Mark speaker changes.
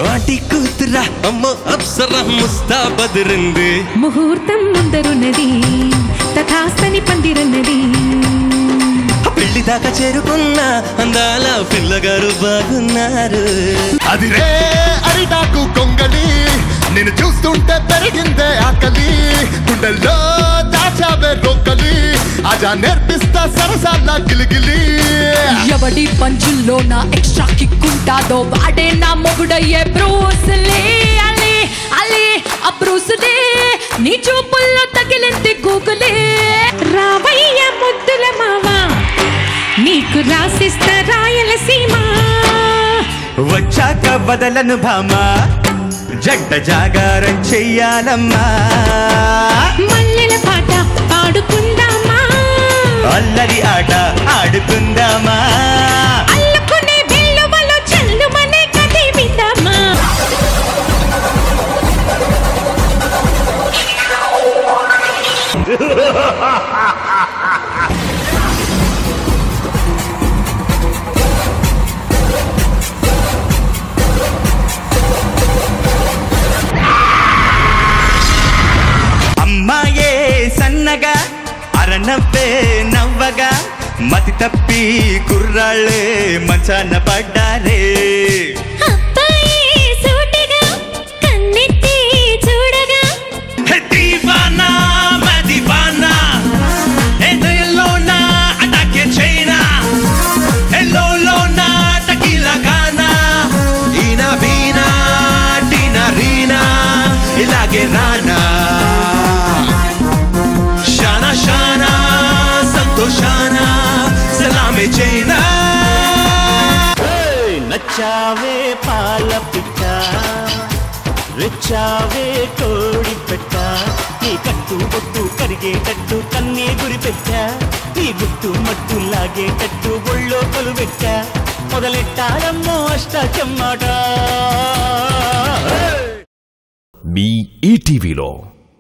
Speaker 1: ఆటి కూతురా అమ్మ అప్సర ముస్తాబదిరింది
Speaker 2: ముహూర్తం ముందరున్నది తథాస్తని పందిరన్నది
Speaker 1: పెళ్లి దాకా చేరుకున్న అందాల పిల్లగారు బాగున్నారు
Speaker 3: అది రే అరిటాకు కొంగలి నేను చూస్తుంటే పెరిగిందే ఆకలి గుండెల్లో దాచావే రోకలి ఆజా నేర్పిస్తా సరసాల గిలిగిలి
Speaker 2: ఎవడి పంచుల్లో నా ఎక్స్ట్రా కిక్కుంటాదో వాడే నా మొగుడయ్యే బ్రూస్లీ అలీ అలీ ఆ బ్రూస్లీ నీ చూపుల్లో తగిలింది గూగులే రావయ్య ముద్దుల మావా నీకు రాసిస్తా రాయలసీమ
Speaker 1: వచ్చాక బదలను భామా జంట జాగారం చెయ్యాలమ్మా
Speaker 2: మల్లెల పాట పాడుకుందామా
Speaker 1: అల్లరి ఆట ఆడుకుందామా
Speaker 2: అల్లుకునే వెల్లువలో చల్లుమనే కథ విందామా
Speaker 1: అమ్మాయే సన్నగా అరనవ్వే నవ్వగా మతి తప్పి కుర్రాళ్ళే మంచాన పడ్డారే ఇలాగే రానా షానా షానా సంతోషానా సలామే చైనా నచ్చావే పాల పిట్ట రెచ్చావే కోడి పెట్ట నీ కట్టు బొట్టు కరిగేటట్టు కన్నే గురి పెట్టా నీ గుట్టు మట్టు లాగేటట్టు ఒళ్ళో కొలువెట్టా మొదలెట్టారమ్మో అష్టాచమ్మాట
Speaker 4: మీ ఈటీవీలో